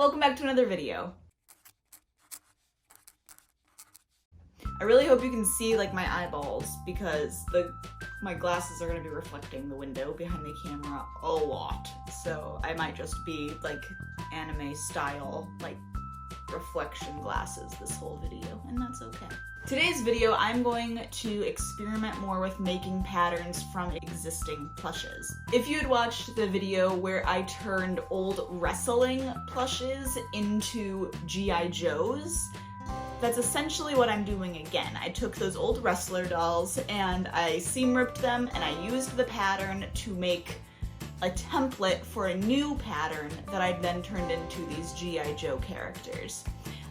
welcome back to another video. I really hope you can see like my eyeballs because my glasses are gonna be reflecting the window behind the camera a lot. So I might just be like anime style, like reflection glasses this whole video, and that's okay. Today's video, I'm going to experiment more with making patterns from existing plushes. If you had watched the video where I turned old wrestling plushes into G.I. Joes, that's essentially what I'm doing again. I took those old wrestler dolls and I seam ripped them and I used the pattern to make a template for a new pattern that I've then turned into these G.I. Joe characters.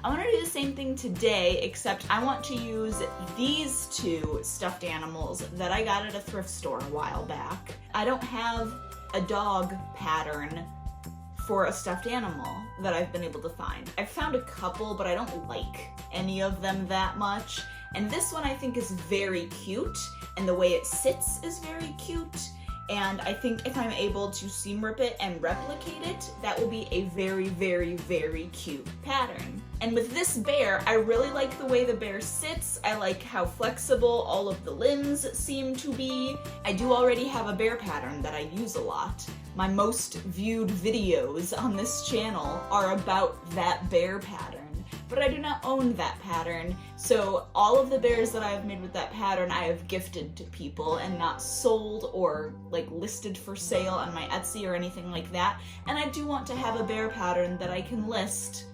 I want to do the same thing today, except I want to use these two stuffed animals that I got at a thrift store a while back. I don't have a dog pattern for a stuffed animal that I've been able to find. I've found a couple, but I don't like any of them that much. And this one I think is very cute, and the way it sits is very cute. And I think if I'm able to seam rip it and replicate it, that will be a very, very, very cute pattern. And with this bear, I really like the way the bear sits. I like how flexible all of the limbs seem to be. I do already have a bear pattern that I use a lot. My most viewed videos on this channel are about that bear pattern. But I do not own that pattern, so all of the bears that I have made with that pattern I have gifted to people and not sold or like listed for sale on my Etsy or anything like that. And I do want to have a bear pattern that I can list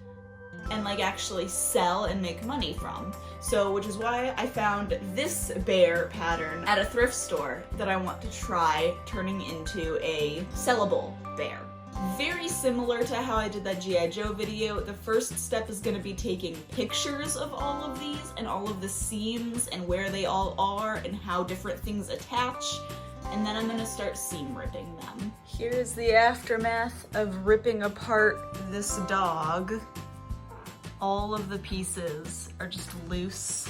and like actually sell and make money from. So, which is why I found this bear pattern at a thrift store that I want to try turning into a sellable bear. Very similar to how I did that G.I. Joe video, the first step is going to be taking pictures of all of these and all of the seams and where they all are and how different things attach, and then I'm going to start seam ripping them. Here's the aftermath of ripping apart this dog. All of the pieces are just loose.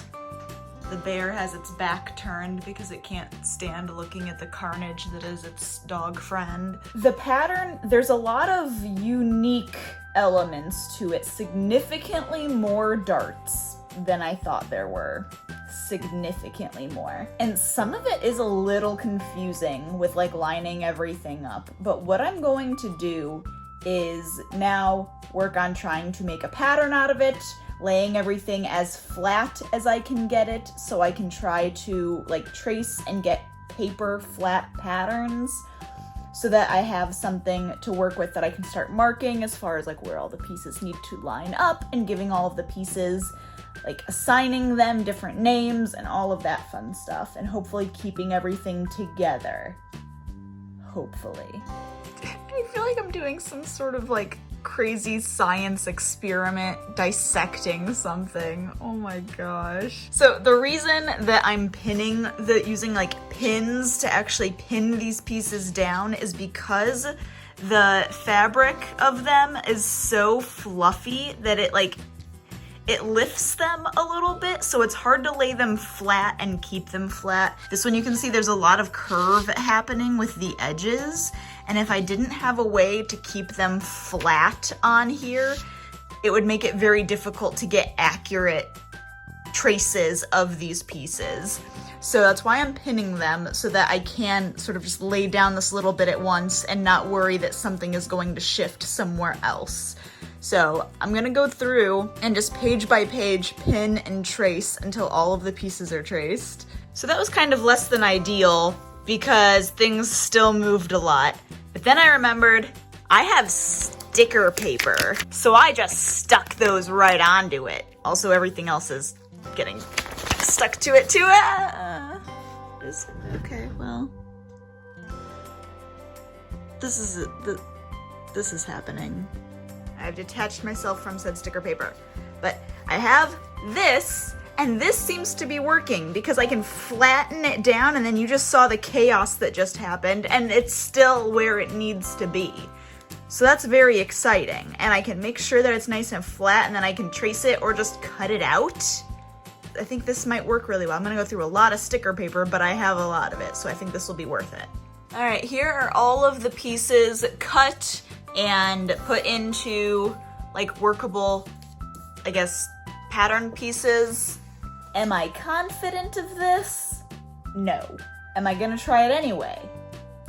The bear has its back turned because it can't stand looking at the carnage that is its dog friend. The pattern, there's a lot of unique elements to it. Significantly more darts than I thought there were. Significantly more. And some of it is a little confusing with like lining everything up. But what I'm going to do is now work on trying to make a pattern out of it, laying everything as flat as I can get it so I can try to like trace and get paper flat patterns so that I have something to work with that I can start marking as far as like where all the pieces need to line up and giving all of the pieces, like assigning them different names and all of that fun stuff, and hopefully keeping everything together. Hopefully. I feel like I'm doing some sort of like crazy science experiment dissecting something. Oh my gosh. So the reason that I'm using like pins to actually pin these pieces down is because the fabric of them is so fluffy that it lifts them a little bit, so it's hard to lay them flat and keep them flat. This one you can see there's a lot of curve happening with the edges, and if I didn't have a way to keep them flat on here, it would make it very difficult to get accurate traces of these pieces. So that's why I'm pinning them, so that I can sort of just lay down this little bit at once and not worry that something is going to shift somewhere else. So I'm gonna go through and just page by page pin and trace until all of the pieces are traced. So that was kind of less than ideal because things still moved a lot. But then I remembered I have sticker paper, so I just stuck those right onto it. Also, everything else is getting stuck to it too. Okay, well, this is happening. I've detached myself from said sticker paper, but I have this, and this seems to be working because I can flatten it down, and then you just saw the chaos that just happened, and it's still where it needs to be. So that's very exciting, and I can make sure that it's nice and flat, and then I can trace it or just cut it out. I think this might work really well. I'm gonna go through a lot of sticker paper, but I have a lot of it, so I think this will be worth it. All right, here are all of the pieces cut and put into like workable, I guess, pattern pieces. Am I confident of this? No. Am I gonna try it anyway?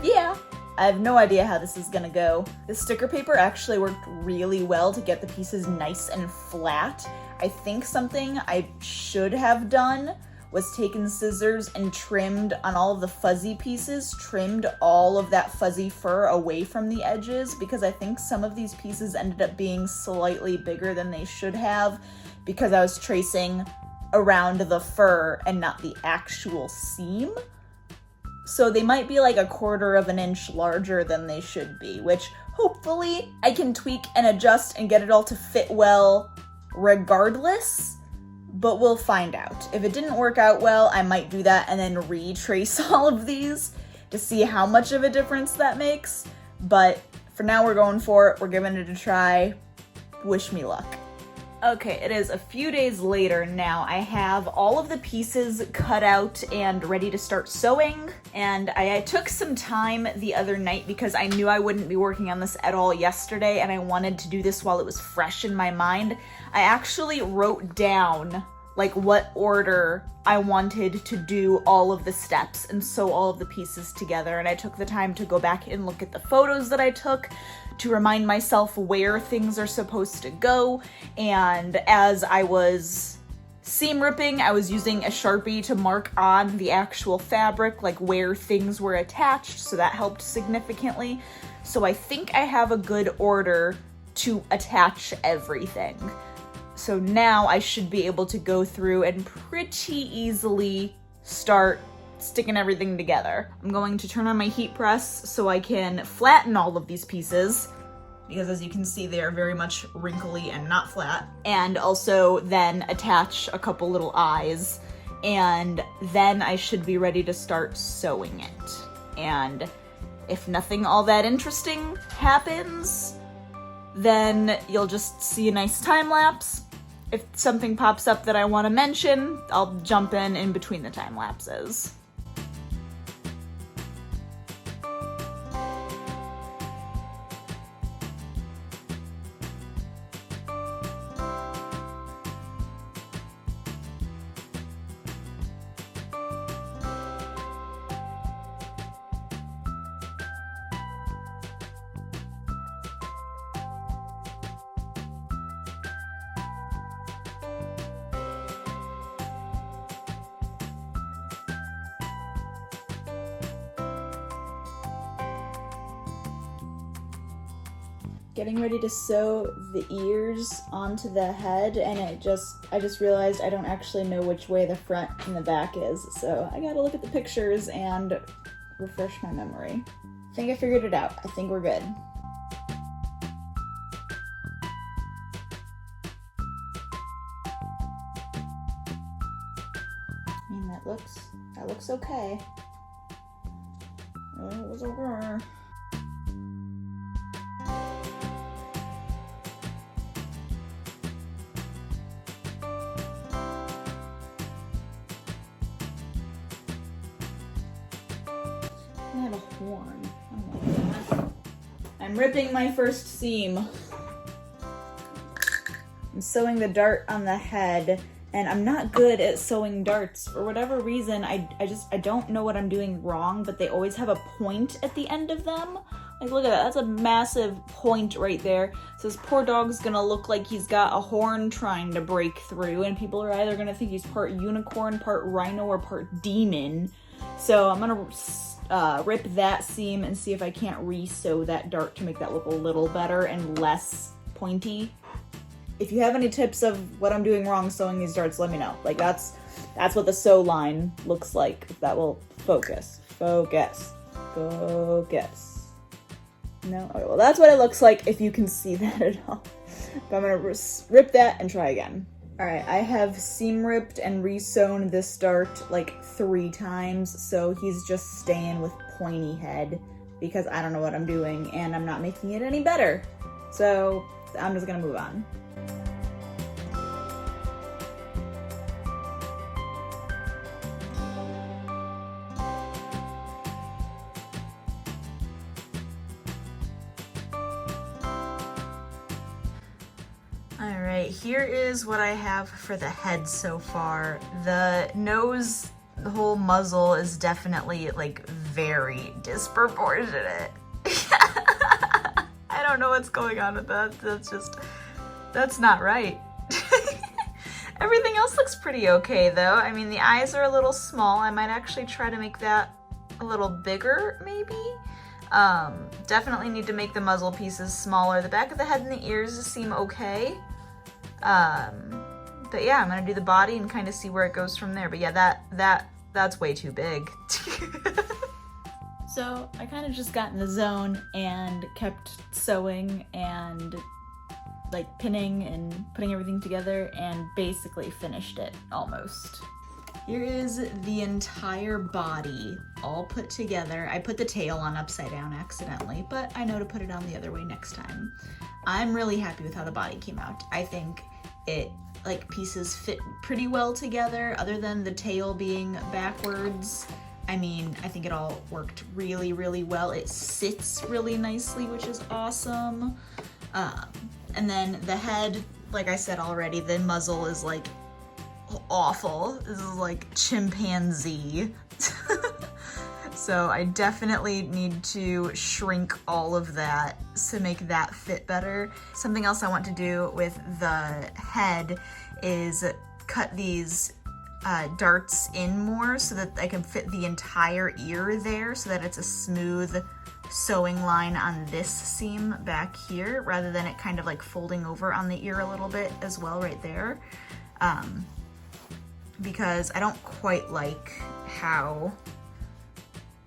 Yeah. I have no idea how this is gonna go. The sticker paper actually worked really well to get the pieces nice and flat. I think something I should have done was taken scissors and trimmed on all of the fuzzy pieces, trimmed all of that fuzzy fur away from the edges, because I think some of these pieces ended up being slightly bigger than they should have because I was tracing around the fur and not the actual seam. So they might be like 1/4 of an inch larger than they should be, which hopefully I can tweak and adjust and get it all to fit well regardless, but we'll find out. If it didn't work out well, I might do that and then retrace all of these to see how much of a difference that makes. But for now, we're going for it. We're giving it a try. Wish me luck. Okay, it is a few days later now. I have all of the pieces cut out and ready to start sewing, and I took some time the other night because I knew I wouldn't be working on this at all yesterday, and I wanted to do this while it was fresh in my mind. I actually wrote down like what order I wanted to do all of the steps and sew all of the pieces together, and I took the time to go back and look at the photos that I took to remind myself where things are supposed to go. And as I was seam ripping, I was using a Sharpie to mark on the actual fabric, like where things were attached, so that helped significantly. So I think I have a good order to attach everything. So now I should be able to go through and pretty easily start sticking everything together. I'm going to turn on my heat press so I can flatten all of these pieces, because as you can see, they are very much wrinkly and not flat. And also then attach a couple little eyes, and then I should be ready to start sewing it. And if nothing all that interesting happens, then you'll just see a nice time lapse. If something pops up that I want to mention, I'll jump in between the time lapses. Getting ready to sew the ears onto the head, and I just realized I don't actually know which way the front and the back is, so I gotta look at the pictures and refresh my memory. I think I figured it out. I think we're good. I mean, that looks okay. Oh, it was over. I have a horn. Oh my God. I'm ripping my first seam. I'm sewing the dart on the head, and I'm not good at sewing darts. For whatever reason, I don't know what I'm doing wrong, but they always have a point at the end of them. Like, look at that. That's a massive point right there. So this poor dog's gonna look like he's got a horn trying to break through, and people are either gonna think he's part unicorn, part rhino, or part demon. So I'm gonna rip that seam and see if I can't re-sew that dart to make that look a little better and less pointy. If you have any tips of what I'm doing wrong sewing these darts, let me know. Like, that's what the sew line looks like. If that will focus. Focus. Focus. No? Okay, well, that's what it looks like if you can see that at all. But I'm gonna rip that and try again. Alright, I have seam ripped and re-sewn this dart like 3 times, so he's just staying with pointy head because I don't know what I'm doing and I'm not making it any better. So I'm just gonna move on. All right, here is what I have for the head so far. The nose, the whole muzzle is definitely like very disproportionate. I don't know what's going on with that. That's not right. Everything else looks pretty okay though. I mean, the eyes are a little small. I might actually try to make that a little bigger, maybe. Definitely need to make the muzzle pieces smaller. The back of the head and the ears seem okay. But yeah, I'm gonna do the body and kind of see where it goes from there. But yeah, that's way too big. So I kind of just got in the zone and kept sewing and like pinning and putting everything together and basically finished it almost. Here is the entire body all put together. I put the tail on upside down accidentally, but I know to put it on the other way next time. I'm really happy with how the body came out. I think it, like, pieces fit pretty well together other than the tail being backwards. I mean, I think it all worked really, really well. It sits really nicely, which is awesome. And then the head, like I said already, the muzzle is like awful. This is like chimpanzee. So I definitely need to shrink all of that to make that fit better. Something else I want to do with the head is cut these darts in more so that I can fit the entire ear there so that it's a smooth sewing line on this seam back here rather than it kind of like folding over on the ear a little bit as well right there. Because I don't quite like how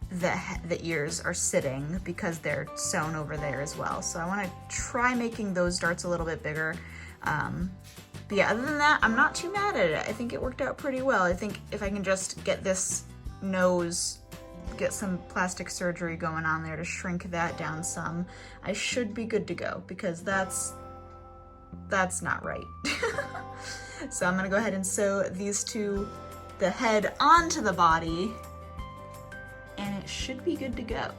the ears are sitting because they're sewn over there as well. So I want to try making those darts a little bit bigger. But yeah, other than that, I'm not too mad at it. I think it worked out pretty well. I think if I can just get this nose, get some plastic surgery going on there to shrink that down some, I should be good to go because that's not right. So I'm gonna go ahead and sew these two, the head onto the body, and it should be good to go.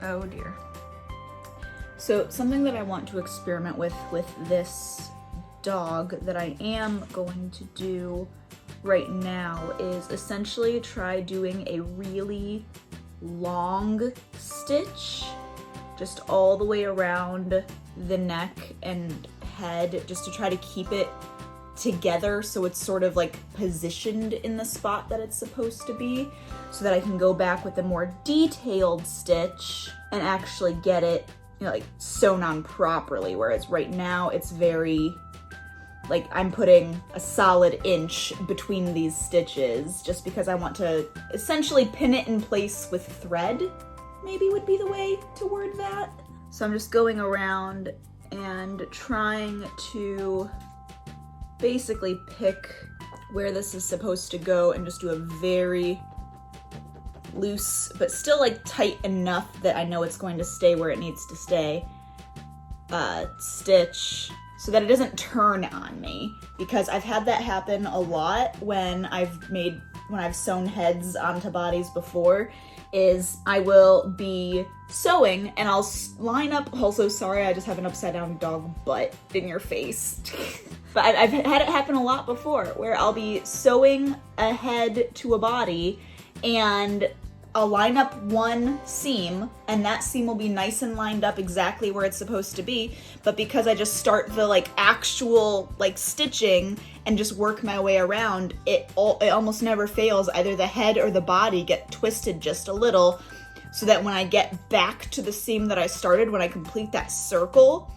Oh dear. So something that I want to experiment with this dog that I am going to do right now is essentially try doing a really long stitch just all the way around the neck and head just to try to keep it together so it's sort of like positioned in the spot that it's supposed to be so that I can go back with a more detailed stitch and actually get it, you know, like sewn on properly, whereas right now it's very like I'm putting a solid inch between these stitches just because I want to essentially pin it in place with thread, maybe would be the way to word that. So I'm just going around and trying to basically pick where this is supposed to go and just do a very loose, but still like tight enough that I know it's going to stay where it needs to stay, stitch so that it doesn't turn on me, because I've had that happen a lot when I've sewn heads onto bodies before, is I will be sewing and I'll line up, also sorry I just have an upside down dog butt in your face, but I've had it happen a lot before where I'll be sewing a head to a body and I'll line up one seam and that seam will be nice and lined up exactly where it's supposed to be, but because I just start the like actual like stitching and just work my way around, it almost never fails. Either the head or the body get twisted just a little so that when I get back to the seam that I started, when I complete that circle,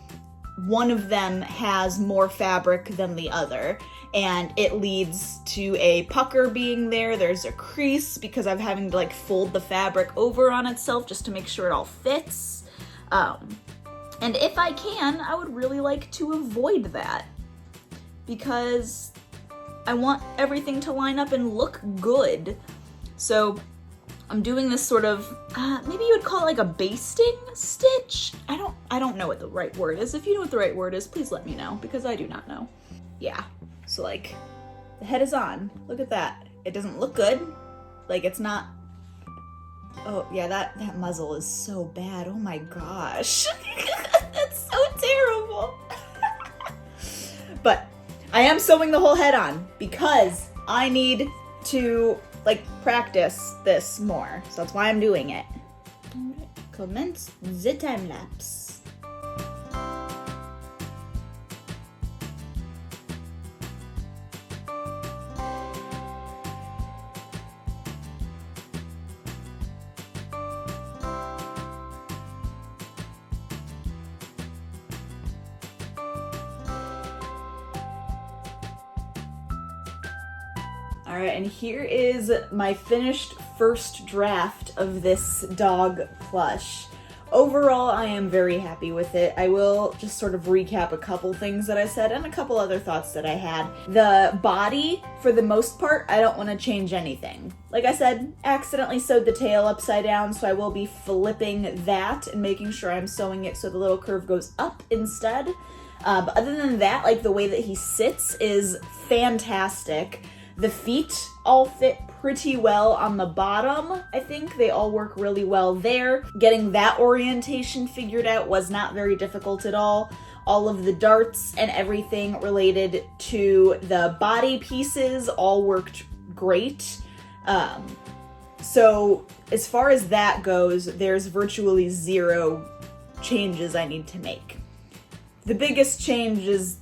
one of them has more fabric than the other. And it leads to a pucker being there. There's a crease because I'm having to like fold the fabric over on itself just to make sure it all fits. And if I can, I would really like to avoid that because I want everything to line up and look good. So I'm doing this sort of, maybe you would call it like a basting stitch. I don't know what the right word is. If you know what the right word is, please let me know because I do not know. Yeah. So like, the head is on. Look at that. It doesn't look good. Like it's not, oh yeah, that muzzle is so bad. Oh my gosh. That's so terrible. I am sewing the whole head on because I need to like practice this more. So that's why I'm doing it. Commence the time lapse. All right, and here is my finished first draft of this dog plush. Overall, I am very happy with it. I will just sort of recap a couple things that I said and a couple other thoughts that I had. The body, for the most part, I don't want to change anything. Like I said, accidentally sewed the tail upside down, so I will be flipping that and making sure I'm sewing it so the little curve goes up instead. But other than that, like the way that he sits is fantastic. The feet all fit pretty well on the bottom. I think they all work really well there. Getting that orientation figured out was not very difficult at all. All of the darts and everything related to the body pieces all worked great. So as far as that goes, there's virtually zero changes I need to make. The biggest change is,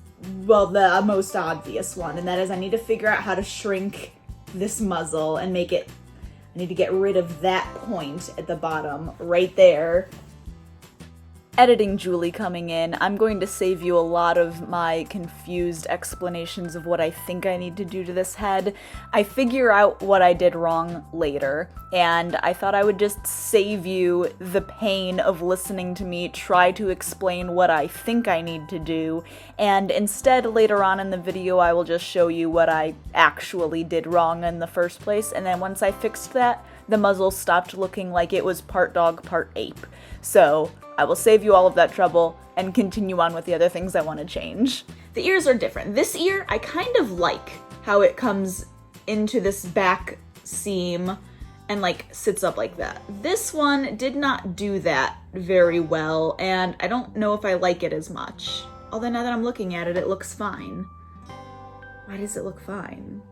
well, the most obvious one, and that is I need to figure out how to shrink this muzzle and make it, I need to get rid of that point at the bottom right there. Editing Julie coming in, I'm going to save you a lot of my confused explanations of what I think I need to do to this head. I figure out what I did wrong later, and I thought I would just save you the pain of listening to me try to explain what I think I need to do, and instead later on in the video I will just show you what I actually did wrong in the first place, and then once I fixed that, the muzzle stopped looking like it was part dog, part ape. So I will save you all of that trouble and continue on with the other things I want to change. The ears are different. This ear, I kind of like how it comes into this back seam and like sits up like that. This one did not do that very well, and I don't know if I like it as much. Although now that I'm looking at it, it looks fine. Why does it look fine?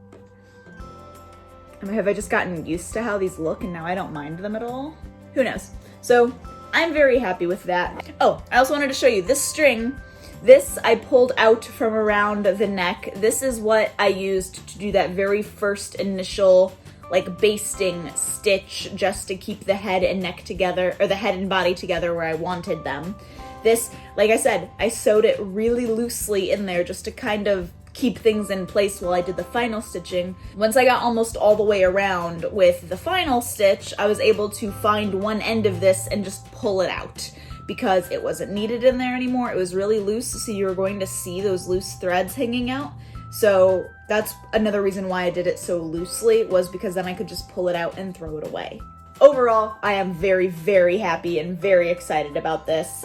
I mean, have I just gotten used to how these look and now I don't mind them at all? Who knows? So I'm very happy with that. Oh, I also wanted to show you this string. This I pulled out from around the neck. This is what I used to do that very first initial like basting stitch just to keep the head and neck together, or the head and body together where I wanted them. This, like I said, I sewed it really loosely in there just to kind of keep things in place while I did the final stitching. Once I got almost all the way around with the final stitch, I was able to find one end of this and just pull it out because it wasn't needed in there anymore. It was really loose, so you were going to see those loose threads hanging out. So that's another reason why I did it so loosely, was because then I could just pull it out and throw it away. Overall, I am very, very happy and very excited about this.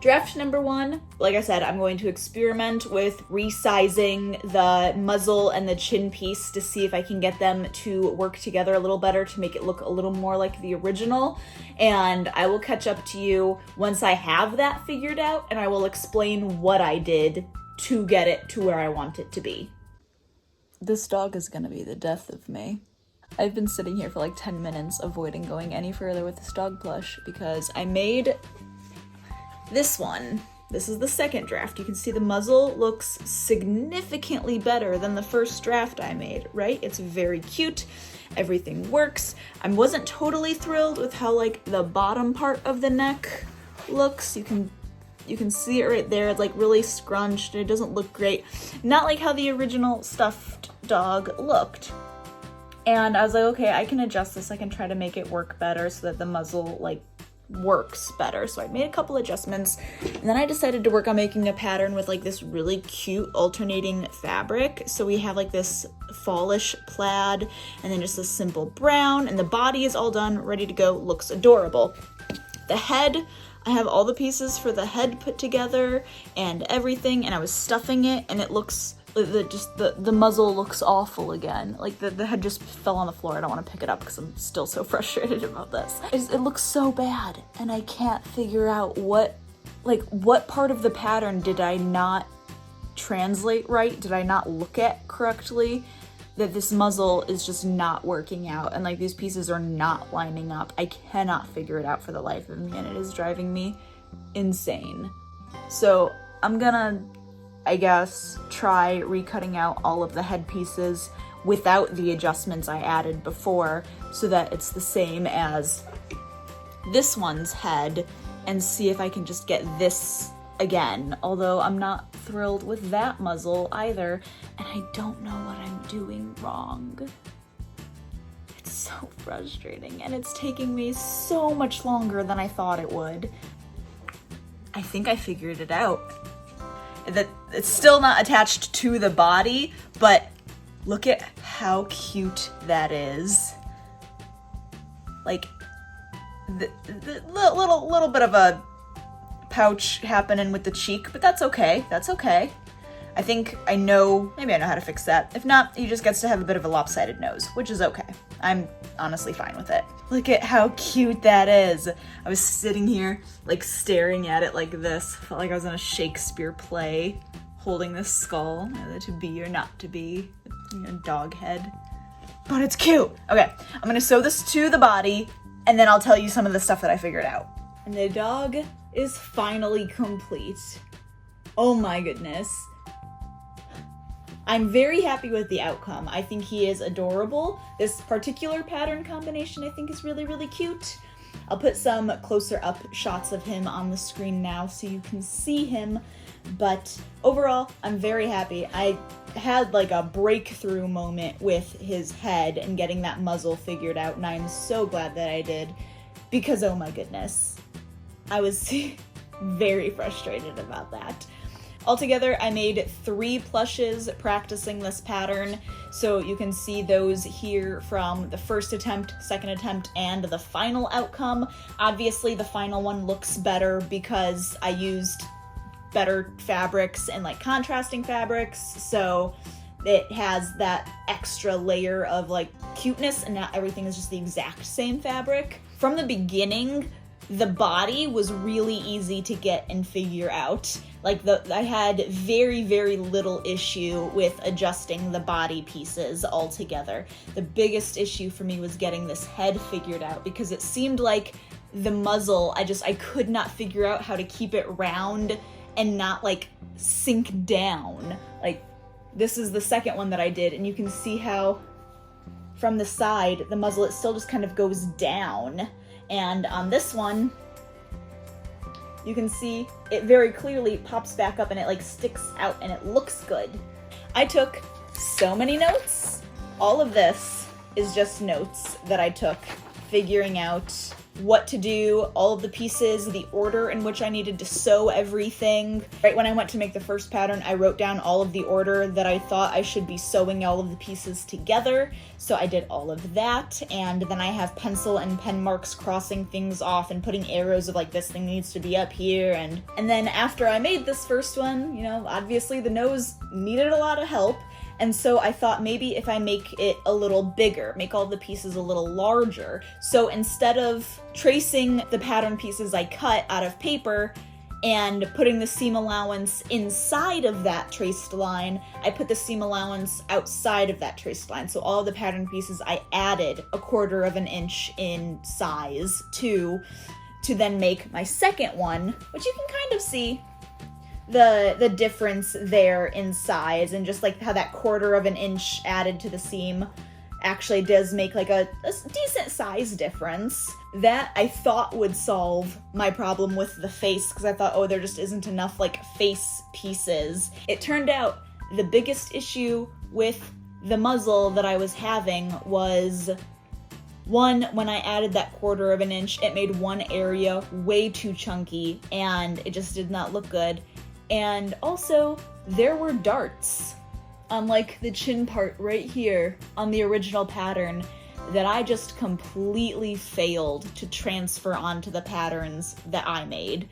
Draft number 1, like I said, I'm going to experiment with resizing the muzzle and the chin piece to see if I can get them to work together a little better to make it look a little more like the original. And I will catch up to you once I have that figured out, and I will explain what I did to get it to where I want it to be. This dog is gonna be the death of me. I've been sitting here for like 10 minutes avoiding going any further with this dog plush because I made this one. This is the second draft. You can see the muzzle looks significantly better than the first draft I made, right? It's very cute. Everything works. I wasn't totally thrilled with how like the bottom part of the neck looks. You can see it right there. It's like really scrunched. It doesn't look great. Not like how the original stuffed dog looked. And I was like, okay, I can adjust this. I can try to make it work better so that the muzzle like works better. So I made a couple adjustments, and then I decided to work on making a pattern with like this really cute alternating fabric. So we have like this fallish plaid and then just a simple brown, and the body is all done, ready to go, looks adorable. The head, I have all the pieces for the head put together and everything, and I was stuffing it, and it looks the muzzle looks awful again. Like the head just fell on the floor. I don't want to pick it up because I'm still so frustrated about this. It looks so bad, and I can't figure out what part of the pattern did I not translate right? Did I not look at correctly? That this muzzle is just not working out, and like these pieces are not lining up. I cannot figure it out for the life of me, and it is driving me insane. So I'm gonna, I guess, try recutting out all of the head pieces without the adjustments I added before, so that it's the same as this one's head, and see if I can just get this again, although I'm not thrilled with that muzzle either, and I don't know what I'm doing wrong. It's so frustrating, and it's taking me so much longer than I thought it would. I think I figured it out. That it's still not attached to the body, but look at how cute that is. Like, the little bit of a pouch happening with the cheek, but that's okay. That's okay. I think I know, maybe I know how to fix that. If not, he just gets to have a bit of a lopsided nose, which is okay. I'm honestly fine with it. Look at how cute that is. I was sitting here, like, staring at it like this. Felt like I was in a Shakespeare play, holding this skull, either to be or not to be, dog head. But it's cute. Okay, I'm gonna sew this to the body, and then I'll tell you some of the stuff that I figured out. And the dog is finally complete. Oh my goodness. I'm very happy with the outcome. I think he is adorable. This particular pattern combination I think is really, really cute. I'll put some closer up shots of him on the screen now so you can see him, but overall, I'm very happy. I had like a breakthrough moment with his head and getting that muzzle figured out, and I'm so glad that I did, because oh my goodness, I was very frustrated about that. Altogether, I made 3 plushes practicing this pattern, so you can see those here from the first attempt, second attempt, and the final outcome. Obviously, the final one looks better because I used better fabrics and like contrasting fabrics, so it has that extra layer of like cuteness, and not everything is just the exact same fabric. From the beginning, the body was really easy to get and figure out. Like, I had very, very little issue with adjusting the body pieces all together. The biggest issue for me was getting this head figured out, because it seemed like the muzzle, I could not figure out how to keep it round and not like sink down. Like, this is the second one that I did, and you can see how from the side, the muzzle, it still just kind of goes down. And on this one, you can see it very clearly pops back up and it like sticks out and it looks good. I took so many notes. All of this is just notes that I took figuring out what to do, all of the pieces, the order in which I needed to sew everything. Right when I went to make the first pattern, I wrote down all of the order that I thought I should be sewing all of the pieces together. So I did all of that, and then I have pencil and pen marks crossing things off and putting arrows of like, this thing needs to be up here. And then after I made this first one, obviously the nose needed a lot of help. And so I thought maybe if I make it a little bigger, make all the pieces a little larger. So instead of tracing the pattern pieces I cut out of paper and putting the seam allowance inside of that traced line, I put the seam allowance outside of that traced line. So all of the pattern pieces I added 1/4 of an inch in size to then make my second one, which you can kind of see the difference there in size, and just like how that 1/4 of an inch added to the seam actually does make like a decent size difference. That I thought would solve my problem with the face, because I thought, oh, there just isn't enough like face pieces. It turned out the biggest issue with the muzzle that I was having was, one, when I added that 1/4 of an inch, it made one area way too chunky and it just did not look good. And also, there were darts on like the chin part right here on the original pattern that I just completely failed to transfer onto the patterns that I made.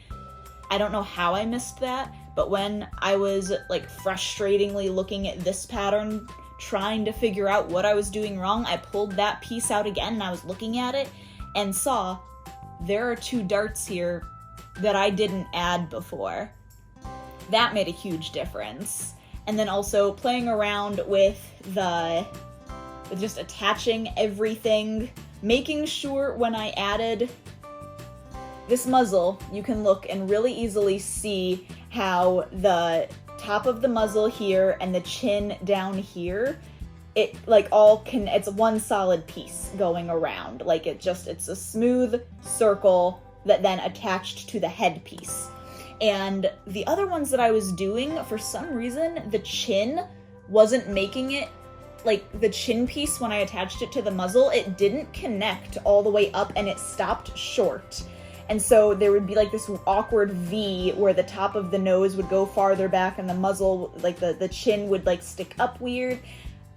I don't know how I missed that, but when I was like frustratingly looking at this pattern, trying to figure out what I was doing wrong, I pulled that piece out again and I was looking at it and saw there are 2 darts here that I didn't add before. that made a huge difference. And then also playing around with just attaching everything, making sure when I added this muzzle, you can look and really easily see how the top of the muzzle here and the chin down here, it like it's one solid piece going around. Like it's a smooth circle that then attached to the headpiece. And the other ones that I was doing, for some reason, the chin wasn't making it, like the chin piece when I attached it to the muzzle, it didn't connect all the way up and it stopped short. And so there would be like this awkward V where the top of the nose would go farther back and the muzzle, like the chin would like stick up weird.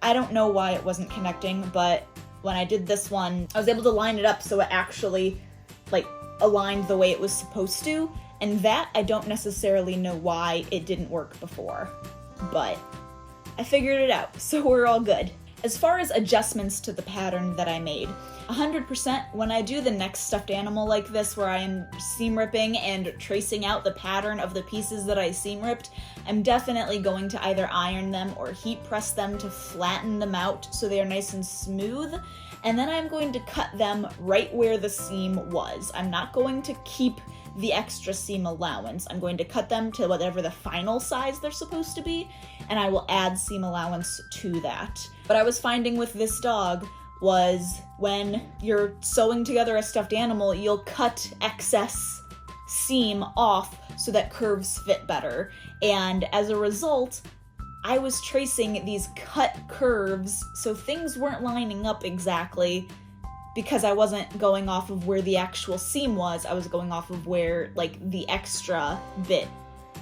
I don't know why it wasn't connecting, but when I did this one, I was able to line it up so it actually like aligned the way it was supposed to. And that I don't necessarily know why it didn't work before, but I figured it out, so we're all good. As far as adjustments to the pattern that I made, 100% when I do the next stuffed animal like this where I am seam ripping and tracing out the pattern of the pieces that I seam ripped, I'm definitely going to either iron them or heat press them to flatten them out so they are nice and smooth, and then I'm going to cut them right where the seam was. I'm not going to keep the extra seam allowance. I'm going to cut them to whatever the final size they're supposed to be, and I will add seam allowance to that. What I was finding with this dog was when you're sewing together a stuffed animal, you'll cut excess seam off so that curves fit better. And as a result, I was tracing these cut curves, so things weren't lining up exactly because I wasn't going off of where the actual seam was. I was going off of where like the extra bit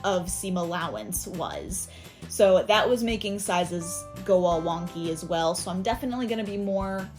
of seam allowance was. So that was making sizes go all wonky as well. So I'm definitely going to be more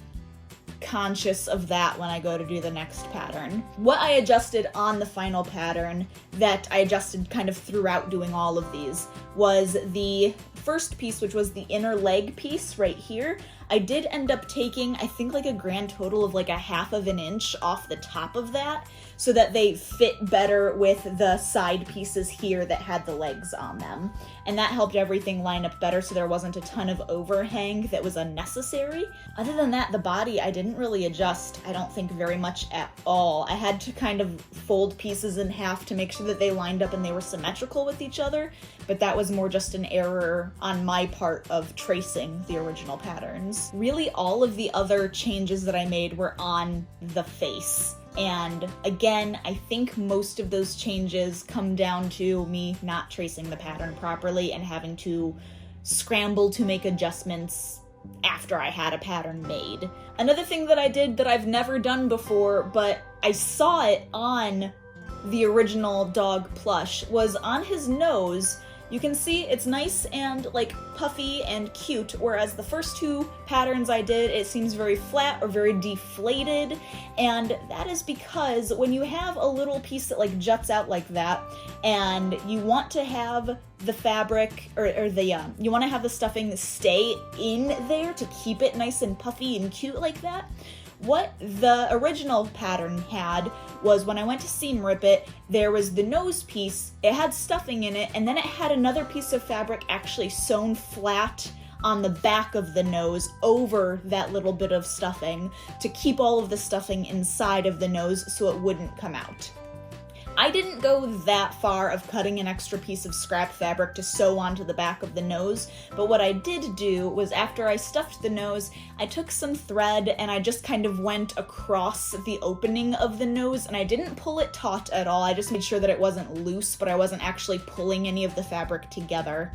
conscious of that when I go to do the next pattern. What I adjusted on the final pattern that I adjusted kind of throughout doing all of these was the first piece, which was the inner leg piece right here. I did end up taking, I think, like a grand total of like 1/2 inch off the top of that so that they fit better with the side pieces here that had the legs on them. And that helped everything line up better so there wasn't a ton of overhang that was unnecessary. Other than that, the body I didn't really adjust, I don't think, very much at all. I had to kind of fold pieces in half to make sure that they lined up and they were symmetrical with each other, but that was more just an error on my part of tracing the original patterns. Really, all of the other changes that I made were on the face. And again, I think most of those changes come down to me not tracing the pattern properly and having to scramble to make adjustments after I had a pattern made. Another thing that I did that I've never done before, but I saw it on the original dog plush, was on his nose. You can see it's nice and like puffy and cute, whereas the first two patterns I did, it seems very flat or very deflated, and that is because when you have a little piece that like juts out like that, and you want to have the fabric you want to have the stuffing stay in there to keep it nice and puffy and cute like that. What the original pattern had was when I went to seam rip it, there was the nose piece, it had stuffing in it, and then it had another piece of fabric actually sewn flat on the back of the nose over that little bit of stuffing to keep all of the stuffing inside of the nose so it wouldn't come out. I didn't go that far of cutting an extra piece of scrap fabric to sew onto the back of the nose, but what I did do was after I stuffed the nose, I took some thread and I just kind of went across the opening of the nose, and I didn't pull it taut at all. I just made sure that it wasn't loose, but I wasn't actually pulling any of the fabric together.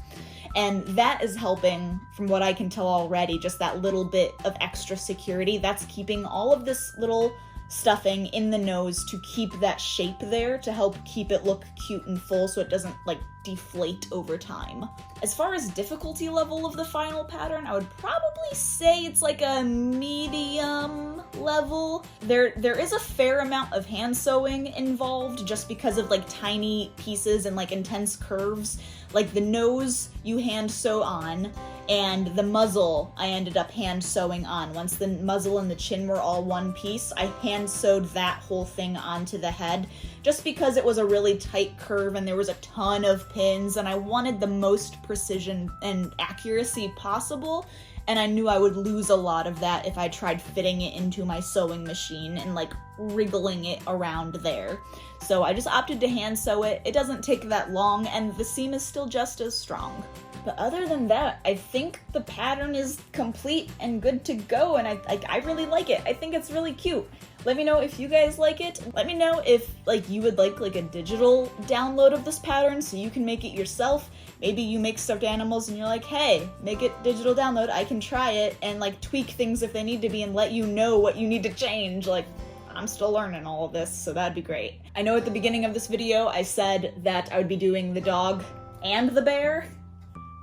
And that is helping, from what I can tell already, just that little bit of extra security. That's keeping all of this little stuffing in the nose to keep that shape there, to help keep it look cute and full so it doesn't like deflate over time. As far as difficulty level of the final pattern, I would probably say it's like a medium level. There is a fair amount of hand sewing involved just because of like tiny pieces and like intense curves. Like the nose you hand sew on, and the muzzle I ended up hand sewing on. Once the muzzle and the chin were all one piece, I hand sewed that whole thing onto the head, just because it was a really tight curve and there was a ton of pins, and I wanted the most precision and accuracy possible, and I knew I would lose a lot of that if I tried fitting it into my sewing machine and like wriggling it around there. So I just opted to hand sew it. It doesn't take that long, and the seam is still just as strong. But other than that, I think the pattern is complete and good to go, and I really like it. I think it's really cute. Let me know if you guys like it. Let me know if like you would like a digital download of this pattern so you can make it yourself. Maybe you make stuffed animals and you're like, hey, make it digital download, I can try it, and like tweak things if they need to be and let you know what you need to change. Like, I'm still learning all of this, so that'd be great. I know at the beginning of this video I said that I would be doing the dog and the bear.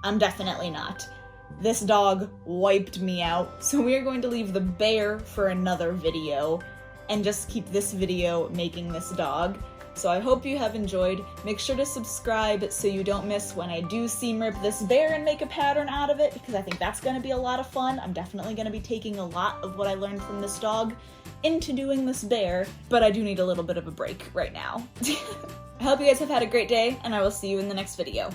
I'm definitely not. This dog wiped me out, so we are going to leave the bear for another video and just keep this video making this dog. So I hope you have enjoyed. Make sure to subscribe so you don't miss when I do seam rip this bear and make a pattern out of it, because I think that's going to be a lot of fun. I'm definitely going to be taking a lot of what I learned from this dog into doing this bear, but I do need a little bit of a break right now. I hope you guys have had a great day, and I will see you in the next video.